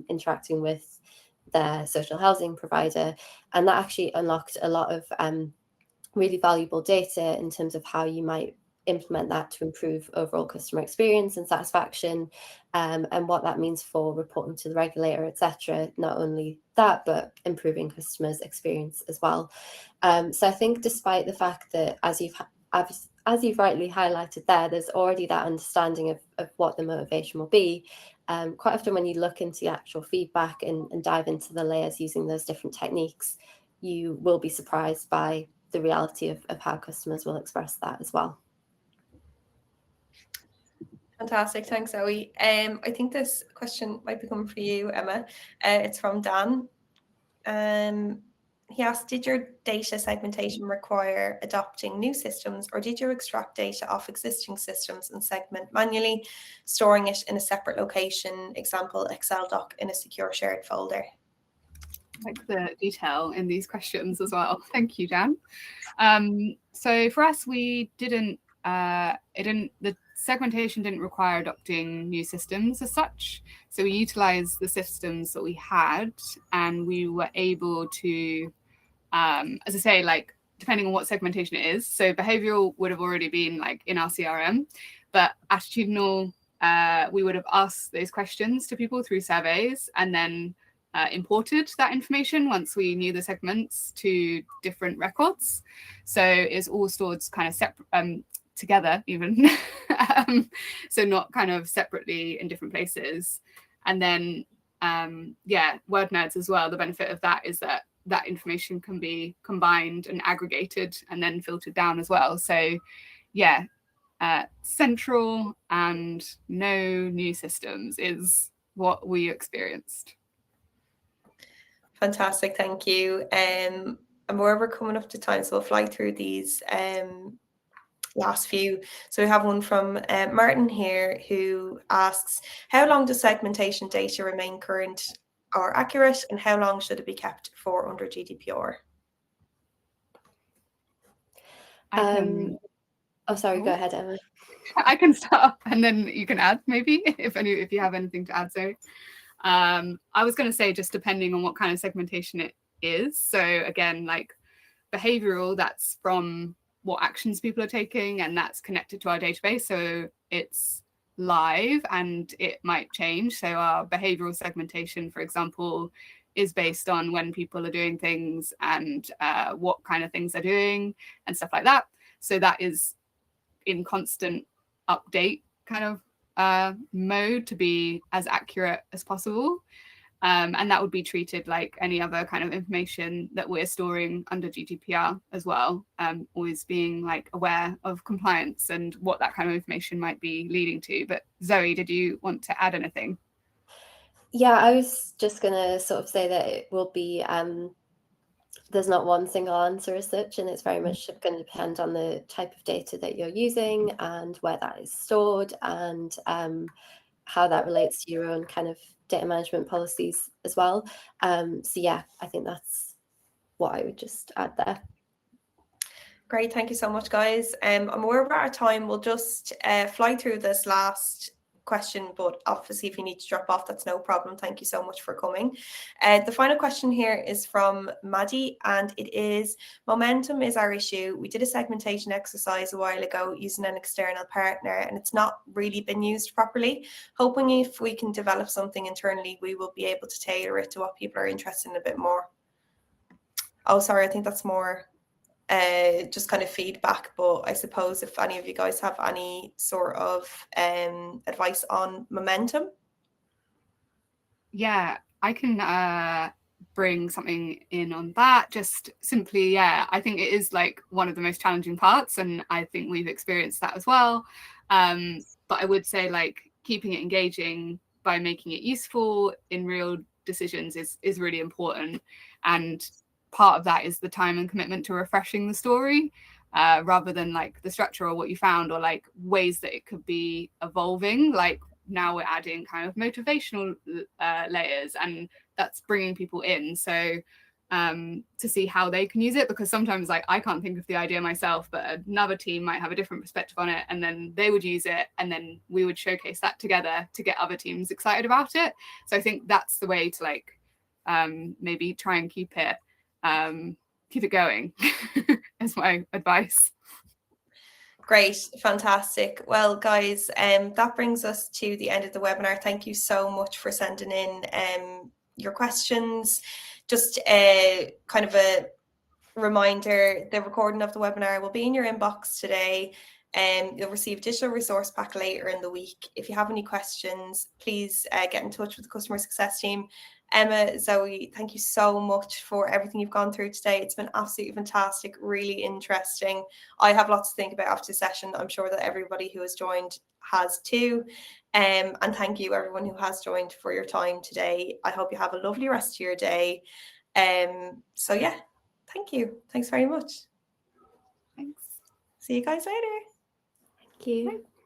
interacting with their social housing provider. And that actually unlocked a lot of really valuable data in terms of how you might implement that to improve overall customer experience and satisfaction, and what that means for reporting to the regulator, etc. Not only that, but improving customers' experience as well. So I think, despite the fact that, as you've rightly highlighted there's already that understanding of what the motivation will be, quite often when you look into the actual feedback and dive into the layers using those different techniques, you will be surprised by the reality of how customers will express that as well. Fantastic, thanks, Zoe. I think this question might be coming for you, Emma. It's from Dan. He asked, did your data segmentation require adopting new systems, or did you extract data off existing systems and segment manually, storing it in a separate location, example, Excel doc in a secure shared folder? I like the detail in these questions as well. Thank you, Dan. So for us, we didn't, the segmentation didn't require adopting new systems as such. So we utilized the systems that we had, and we were able to, as I say, like, depending on what segmentation it is. So behavioral would have already been like in our CRM, but attitudinal, we would have asked those questions to people through surveys, and then imported that information once we knew the segments to different records. So it's all stored kind of separate, together even, so not kind of separately in different places. And then Wordnerds as well, the benefit of that is that that information can be combined and aggregated and then filtered down as well. So yeah, central and no new systems is what we experienced. Fantastic, thank you. And we're coming up to time, so we'll fly through these last few. So we have one from Martin here, who asks, how long does segmentation data remain current are accurate, and how long should it be kept for under GDPR? Oh, sorry, go ahead, Emma. I can start and then you can add, maybe, if you have anything to add. So I was going to say, just depending on what kind of segmentation it is. So again, like behavioral, that's from what actions people are taking, and that's connected to our database. So it's live and it might change. So our behavioral segmentation, for example, is based on when people are doing things and what kind of things they're doing and stuff like that. So that is in constant update kind of mode to be as accurate as possible. And that would be treated like any other kind of information that we're storing under GDPR as well, always being like aware of compliance and what that kind of information might be leading to. But Zoe, did you want to add anything? Yeah, I was just going to sort of say that it will be, there's not one single answer as such, and it's very much going to depend on the type of data that you're using and where that is stored, and how that relates to your own kind of data management policies as well. So yeah, I think that's what I would just add there. Great, thank you so much, guys. I'm aware we're out of time. We'll just fly through this last question, but obviously if you need to drop off, that's no problem. Thank you so much for coming. The final question here is from Maddie, and it is: momentum is our issue. We did a segmentation exercise a while ago using an external partner, and it's not really been used properly. Hoping if we can develop something internally, we will be able to tailor it to what people are interested in a bit more. Oh, sorry, I think that's more just kind of feedback, but I suppose if any of you guys have any sort of advice on momentum. Yeah, I can bring something in on that. Just simply, yeah, I think it is like one of the most challenging parts, and I think we've experienced that as well. But I would say, like, keeping it engaging by making it useful in real decisions is really important. And part of that is the time and commitment to refreshing the story, rather than like the structure or what you found, or like ways that it could be evolving. Like now we're adding kind of motivational layers, and that's bringing people in. So to see how they can use it, because sometimes like I can't think of the idea myself, but another team might have a different perspective on it, and then they would use it, and then we would showcase that together to get other teams excited about it. So I think that's the way to like maybe try and keep it going is my advice. Great, fantastic. Well, guys, that brings us to the end of the webinar. Thank you so much for sending in your questions. Just kind of a reminder, the recording of the webinar will be in your inbox today. You'll receive a digital resource pack later in the week. If you have any questions, please get in touch with the customer success team. Emma, Zoe, thank you so much for everything you've gone through today. It's been absolutely fantastic, really interesting. I have lots to think about after the session. I'm sure that everybody who has joined has too. And thank you everyone who has joined for your time today. I hope you have a lovely rest of your day. So yeah, thank you. Thanks very much. Thanks. See you guys later. Thank you. Bye.